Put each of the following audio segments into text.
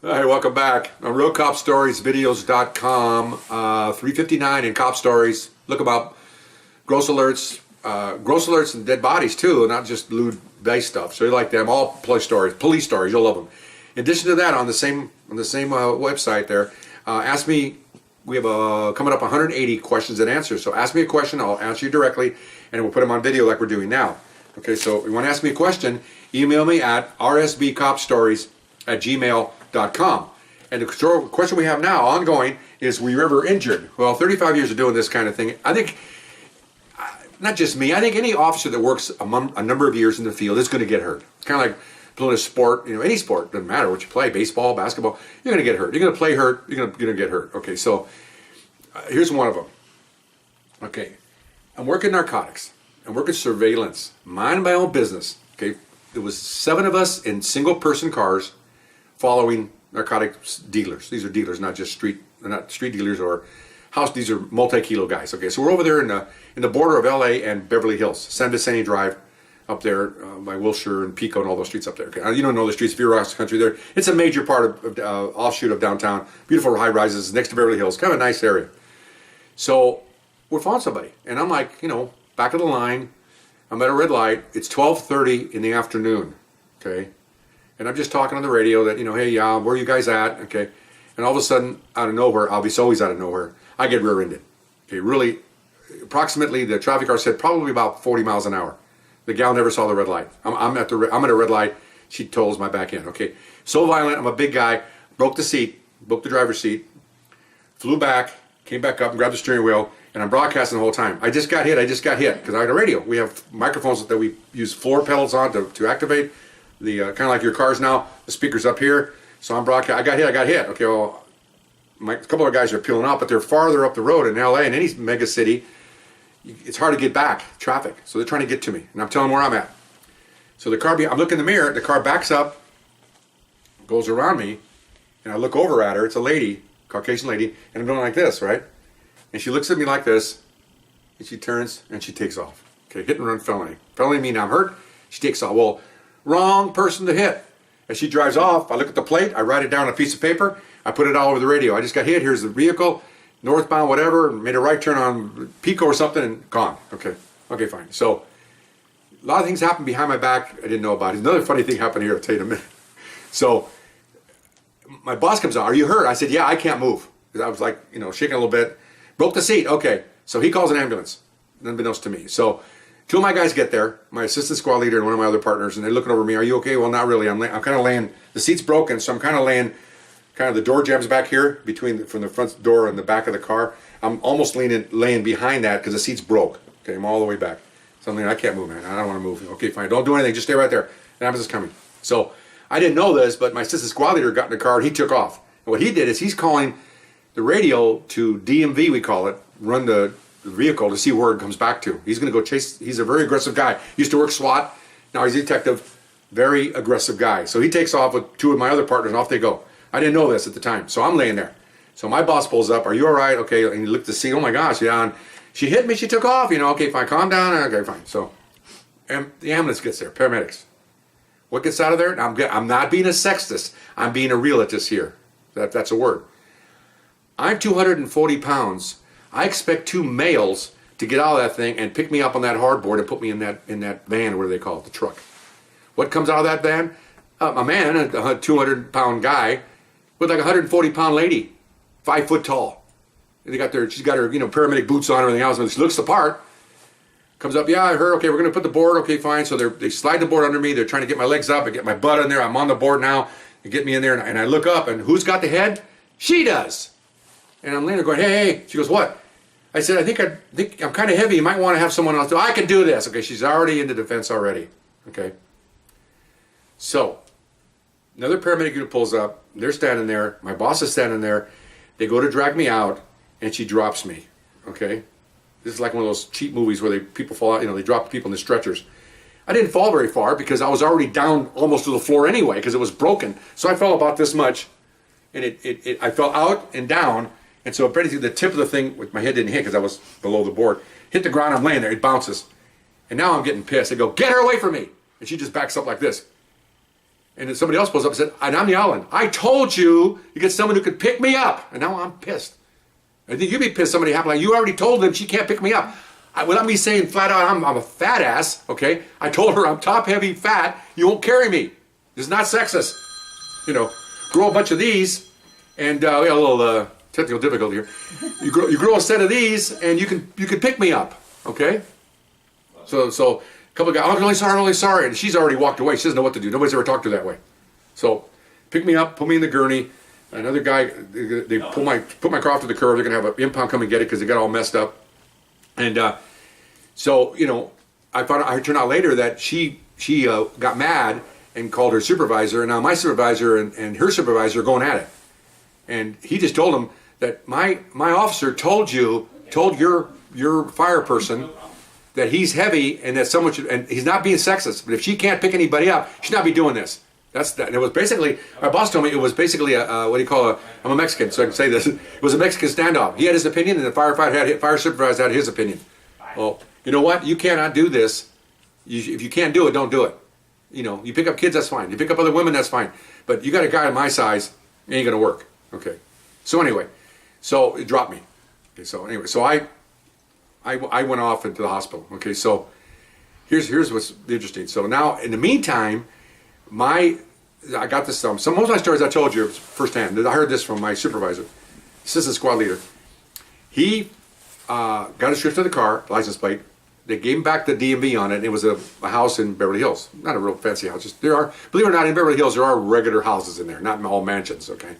All right, welcome back. On RealCopStoriesVideos.com, 359 in Cop Stories. Look about gross alerts and dead bodies too, not just lewd-based stuff. So you like them, all police stories, you'll love them. In addition to that, on the same website there, ask me. We have coming up 180 questions and answers. So ask me a question, I'll answer you directly, and we'll put them on video like we're doing now. Okay, so if you want to ask me a question, email me at rsbcopstories@gmail.com. And the question we have now, ongoing, is were you ever injured? Well, 35 years of doing this kind of thing, I think, not just me, I think any officer that works a number of years in the field is going to get hurt. It's kind of like playing a sport, any sport, doesn't matter what you play, baseball, basketball, you're going to get hurt. You're going to play hurt, you're going to get hurt. Okay, so here's one of them. Okay, I'm working narcotics. I'm working surveillance, minding my own business. Okay, there was 7 of us in single-person cars following narcotics dealers. These are dealers, not just not street dealers or house. These are multi-kilo guys. Okay, so we're over there in the border of LA and Beverly Hills, San Vicente Drive, up there by Wilshire and Pico and all those streets up there. Okay, you don't know the streets if you're across the country. There, it's a major part of offshoot of downtown. Beautiful high rises next to Beverly Hills, kind of a nice area. So we're following somebody, and I'm like, back of the line. I'm at a red light. It's 12:30 in the afternoon. Okay, and I'm just talking on the radio that hey, where are you guys at? Okay, and all of a sudden, out of nowhere, always out of nowhere, I get rear-ended. Okay, really, approximately the traffic car said probably about 40 miles an hour. The gal never saw the red light. I'm at a red light. She toes my back end. Okay, so violent. I'm a big guy. Broke the driver's seat. Flew back, came back up and grabbed the steering wheel, and I'm broadcasting the whole time. I just got hit because I had a radio. We have microphones that we use floor pedals on to activate the kind of like your cars now. The speaker's up here, so I'm broadcasting. I got hit. Okay, well, a couple of guys are peeling out, but they're farther up the road in LA. In any mega city, it's hard to get back, traffic. So they're trying to get to me, and I'm telling them where I'm at. So the car, I'm looking in the mirror, the car backs up, goes around me, and I look over at her. It's a lady, Caucasian lady, and I'm doing like this, right? And she looks at me like this, and she turns, and she takes off. Okay, hit and run felony. Felony meaning I'm hurt, she takes off. Well, wrong person to hit. As she drives off, I look at the plate, I write it down on a piece of paper, I put it all over the radio. I just got hit, here's the vehicle, northbound, whatever, made a right turn on Pico or something, and gone. Okay, fine. So, a lot of things happened behind my back I didn't know about. Another funny thing happened here, I'll tell you in a minute. So, my boss comes out, are you hurt? I said, yeah, I can't move. Because I was like, shaking a little bit. Broke the seat, okay. So he calls an ambulance, unbeknownst to me. So, 2 of my guys get there, my assistant squad leader and one of my other partners, and they're looking over me, are you okay? Well, not really. I'm kind of laying, the seat's broken, so I'm kind of laying, the door jams back here, from the front door and the back of the car. I'm almost laying behind that because the seat's broke. Okay, I'm all the way back. So I'm like, I can't move, man. I don't want to move. Okay, fine. Don't do anything. Just stay right there. The ambulance is coming. So I didn't know this, but my assistant squad leader got in the car and he took off. And what he did is he's calling the radio to DMV, we call it, run the vehicle to see where it comes back to. He's going to go chase. He's a very aggressive guy. Used to work SWAT. Now he's a detective. Very aggressive guy. So he takes off with 2 of my other partners and off they go. I didn't know this at the time. So I'm laying there. So my boss pulls up. Are you all right? Okay. And he looked to see. Oh my gosh. Yeah. And she hit me. She took off. Okay, fine. Calm down. Okay, fine. So and the ambulance gets there. Paramedics. What gets out of there? I'm not being a sexist. I'm being a realist here. That's a word. I'm 240 pounds. I expect 2 males to get out of that thing and pick me up on that hardboard and put me in that van, what do they call it, the truck. What comes out of that van? A man, a 200-pound guy, with like a 140-pound lady, 5 foot tall. And she's got her, paramedic boots on and everything else, but she looks the part. Comes up, yeah, I heard, okay, we're going to put the board, okay, fine. So they slide the board under me. They're trying to get my legs up and get my butt in there. I'm on the board now. They get me in there, and I look up, and who's got the head? She does. And I'm laying there going, hey. She goes, what? I said, I think I'm kind of heavy. You might want to have someone else do. I can do this. Okay, she's already in the defense already. Okay. So, another paramedic group pulls up. They're standing there. My boss is standing there. They go to drag me out, and she drops me. Okay. This is like one of those cheap movies where people fall out. They drop people in the stretchers. I didn't fall very far because I was already down almost to the floor anyway because it was broken. So I fell about this much, and I fell out and down. And so basically the tip of the thing, with my head didn't hit because I was below the board, hit the ground. I'm laying there. It bounces. And now I'm getting pissed. I go, get her away from me. And she just backs up like this. And then somebody else pulls up and said, and I'm yelling, I told you get someone who could pick me up. And now I'm pissed. I think you'd be pissed somebody happened like, you already told them she can't pick me up. Without me saying flat out, I'm a fat ass, okay? I told her I'm top heavy, fat, you won't carry me. This is not sexist. You know, grow a bunch of these, and we got a little technical difficulty here. You grow a set of these, and you can pick me up, okay? So a couple of guys, I'm really sorry, and she's already walked away. She doesn't know what to do. Nobody's ever talked to her that way. So pick me up, put me in the gurney. Another guy, they put my car off to the curb. They're gonna have an impound come and get it because they got all messed up. And so you know, I turned out later that she got mad and called her supervisor, and now my supervisor and her supervisor are going at it. And he just told him that my officer told your fire person that he's heavy and that someone should, and he's not being sexist. But if she can't pick anybody up, she should not be doing this. That's that. And it was basically, my boss told me it was basically I'm a Mexican, so I can say this. It was a Mexican standoff. He had his opinion, and the fire supervisor had his opinion. Well, you know what? You cannot do this. If you can't do it, don't do it. You know, you pick up kids, that's fine. You pick up other women, that's fine. But you got a guy my size, it ain't gonna work. Okay. So anyway, so it dropped me. Okay. So anyway, so I went off into the hospital. Okay. So here's what's interesting. So now, in the meantime, I got this. Most of my stories I told you firsthand. I heard this from my supervisor, assistant squad leader. He got a stripped of the car, license plate. They gave him back the DMV on it. And it was a house in Beverly Hills. Not a real fancy house. Just, there are, believe it or not, in Beverly Hills there are regular houses in there, not all mansions. Okay,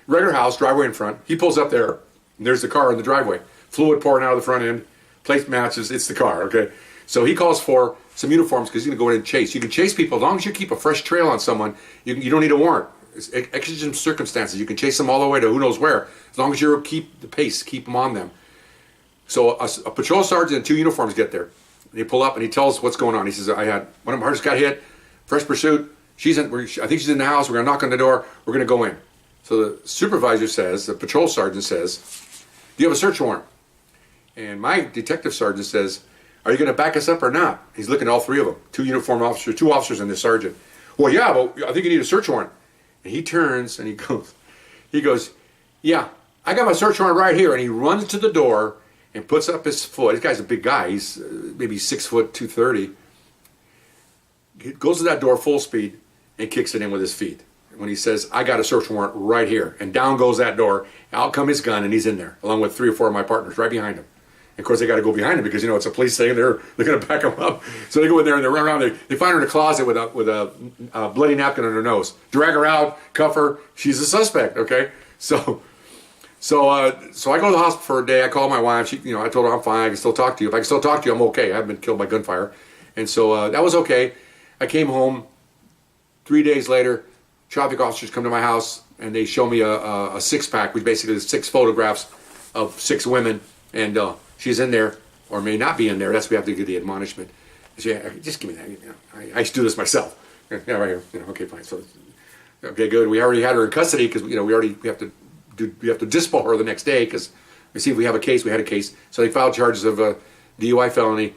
regular house, driveway in front. He pulls up there, and there's the car in the driveway. Fluid pouring out of the front end. Plate matches. It's the car. Okay, so he calls for some uniforms because he's going to go in and chase. You can chase people as long as you keep a fresh trail on someone. You don't need a warrant. It's exigent circumstances. You can chase them all the way to who knows where, as long as you keep the pace, keep them on them. So a patrol sergeant and 2 uniforms get there. They pull up and he tells us what's going on. He says, one of my just got hit, fresh pursuit. I think she's in the house. We're going to knock on the door. We're going to go in. So the supervisor says, the patrol sergeant says, do you have a search warrant? And my detective sergeant says, are you going to back us up or not? He's looking at all 3 of them, 2 uniform officers, 2 officers and the sergeant. Well, yeah, but I think you need a search warrant. And he turns and he goes, yeah, I got my search warrant right here. And he runs to the door and puts up his foot. This guy's a big guy. He's maybe 6 foot, 230. He goes to that door full speed and kicks it in with his feet. When he says, I got a search warrant right here. And down goes that door. Out come his gun and he's in there, along with 3 or 4 of my partners right behind him. And of course, they got to go behind him because, you know, it's a police thing. They're going to back him up. So they go in there and they run around. They find her in a closet with a bloody napkin on her nose. Drag her out, cuff her. She's a suspect, okay? So I go to the hospital for a day. I call my wife. I told her I'm fine. I can still talk to you. If I can still talk to you, I'm okay. I haven't been killed by gunfire. And so that was okay. I came home. 3 days later, traffic officers come to my house and they show me a 6-pack, which basically is 6 photographs of 6 women. And she's in there, or may not be in there. That's why we have to give the admonishment. Yeah, just give me that. I used to do this myself. Yeah, right here. Okay, fine. So, okay, good. We already had her in custody because we have to dispo her the next day because we see if we have a case. We had a case, so they filed charges of DUI felony.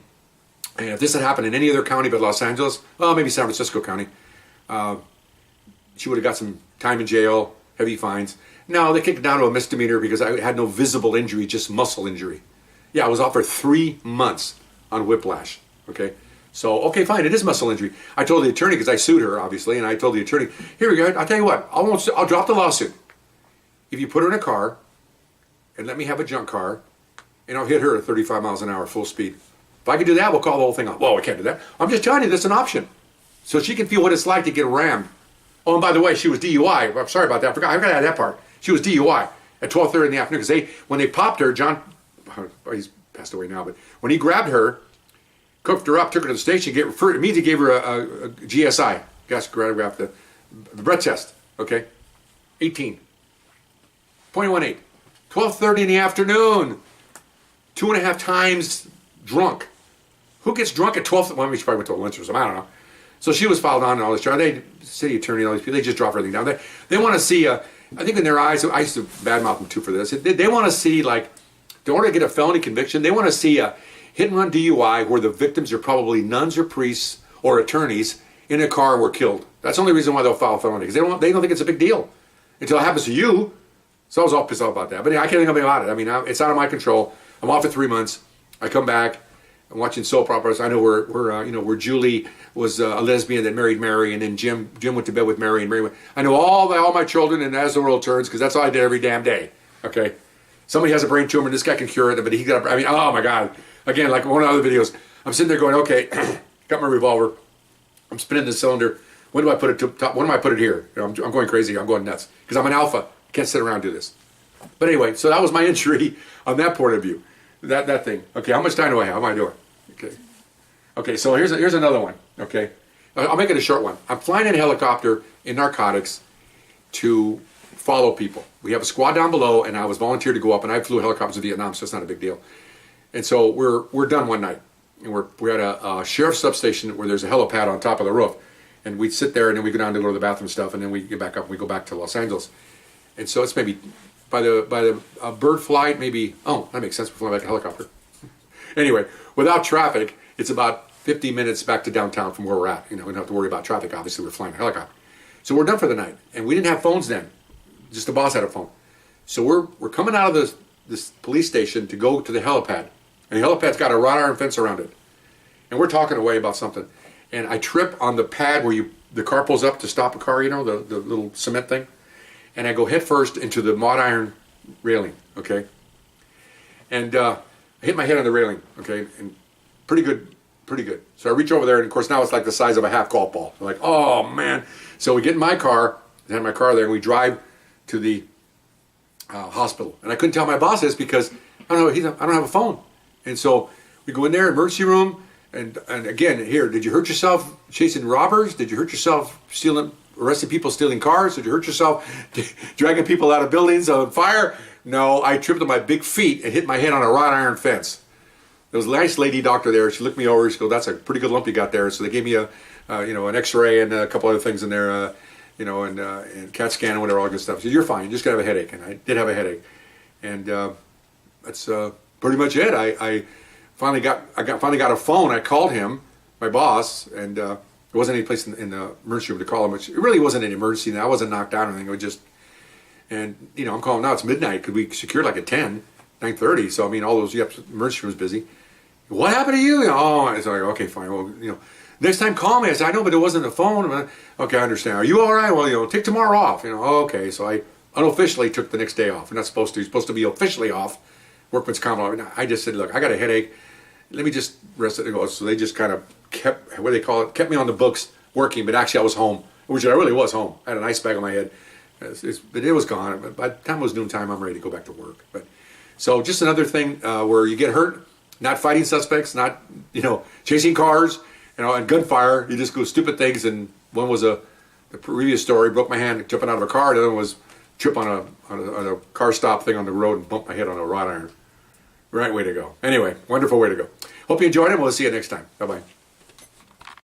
And if this had happened in any other county but Los Angeles, well, maybe San Francisco County, she would have got some time in jail, heavy fines. No, they kicked it down to a misdemeanor because I had no visible injury, just muscle injury. Yeah, I was off for 3 months on whiplash. Okay, so okay, fine, it is muscle injury. I told the attorney because I sued her, obviously, and I told the attorney, here we go. I'll tell you what, I'll drop the lawsuit if you put her in a car and let me have a junk car, and I'll hit her at 35 miles an hour full speed. If I can do that, we'll call the whole thing off. Well, we can't do that. I'm just telling you, that's an option, so she can feel what it's like to get rammed. Oh, and by the way, she was DUI. I'm sorry about that. I forgot to add that part. She was DUI at 12:30 in the afternoon because when they popped her, John, he's passed away now, but when he grabbed her, cooked her up, took her to the station, immediately gave her a GSI, gas graph, the breath test. Okay, 18.18, 12:30 in the afternoon, 2.5 times drunk. Who gets drunk at 12? Well, she probably went to a lunch or something. I don't know. So she was filed on and all this charge. City attorney, all these people, they just drop everything down. They want to see, I think in their eyes, I used to badmouth them too for this. They want to see, like, in order to get a felony conviction, they want to see a hit and run DUI where the victims are probably nuns or priests or attorneys, in a car and were killed. That's the only reason why they'll file a felony, because they don't think it's a big deal until it happens to you. So I was all pissed off about that. But I can't think about it. I mean, it's out of my control. I'm off for 3 months. I come back. I'm watching soap operas. I know where Julie was a lesbian that married Mary, and then Jim went to bed with Mary, and Mary went. I know all my children, and As the World Turns, because that's all I did every damn day. Okay, somebody has a brain tumor, and this guy can cure it, but he got. I mean, oh my God! Again, like one of the other videos, I'm sitting there going, okay, got my revolver. I'm spinning the cylinder. When do I put it to top? When do I put it here? I'm going crazy. I'm going nuts because I'm an alpha. I can't sit around and do this. But anyway, so that was my injury on that point of view. That thing. Okay, how much time do I have? How am I doing? Okay, so here's another one. Okay, I'll make it a short one. I'm flying in a helicopter in narcotics to follow people. We have a squad down below, and I was volunteered to go up, and I flew helicopters in Vietnam, so it's not a big deal. And so we're done one night, and we're at a sheriff's substation where there's a helipad on top of the roof, and we sit there, and then we go down to go to the bathroom and stuff, and then we get back up, and we go back to Los Angeles. And so it's maybe by the bird flight, maybe, oh, that makes sense, we're flying back a helicopter. Anyway, without traffic, it's about 50 minutes back to downtown from where we're at. You know, we don't have to worry about traffic, obviously, we're flying a helicopter. So we're done for the night, and we didn't have phones then. Just the boss had a phone. So we're coming out of this police station to go to the helipad, and the helipad's got a wrought iron fence around it. And we're talking away about something, and I trip on the pad where the car pulls up to stop a car, you know, the little cement thing. And I go head first into the wrought iron railing, okay? And I hit my head on the railing, okay? And pretty good. So I reach over there, and of course now it's like the size of a half golf ball. I'm like, oh man. So we get in my car, I had my car there, and we drive to the hospital. And I couldn't tell my boss this because I don't have a phone. And so we go in there, emergency room, and again, here, did you hurt yourself chasing robbers? Did you hurt yourself arresting people stealing cars? Did you hurt yourself dragging people out of buildings on fire? No, I tripped on my big feet and hit my head on a wrought iron fence. There was a nice lady doctor there. She looked me over. She goes, "That's a pretty good lump you got there." So they gave me an X-ray and a couple other things in there, and CAT scan and whatever, all good stuff. She said, "You're fine. You just got to have a headache." And I did have a headache, and that's pretty much it. I finally got a phone. I called him, my boss, and there wasn't any place in the emergency room to call him, which it really wasn't an emergency. I wasn't knocked out or anything. It was just, and I'm calling now. It's midnight. Could we secured like at 9:30? So I mean, all those emergency rooms busy. What happened to you? Oh, it's like, okay, fine. Well, next time call me. I said, I know, but it wasn't the phone. Okay, I understand. Are you all right? Well, take tomorrow off. Okay. So I unofficially took the next day off. I'm not supposed to. You're supposed to be officially off. Workman's comp. I just said, look, I got a headache. Let me just rest it. So they just kind of kept, what do they call it? Kept me on the books working, but actually I was home, which I really was home. I had an ice bag on my head. But it was gone. But by the time it was noontime, I'm ready to go back to work. But so just another thing where you get hurt, not fighting suspects, not chasing cars, and gunfire. You just go stupid things. And one was the previous story, broke my hand jumping out of a car. The other one was trip on a car stop thing on the road and bump my head on a wrought iron. Right way to go. Anyway, wonderful way to go. Hope you enjoyed it. We'll see you next time. Bye bye.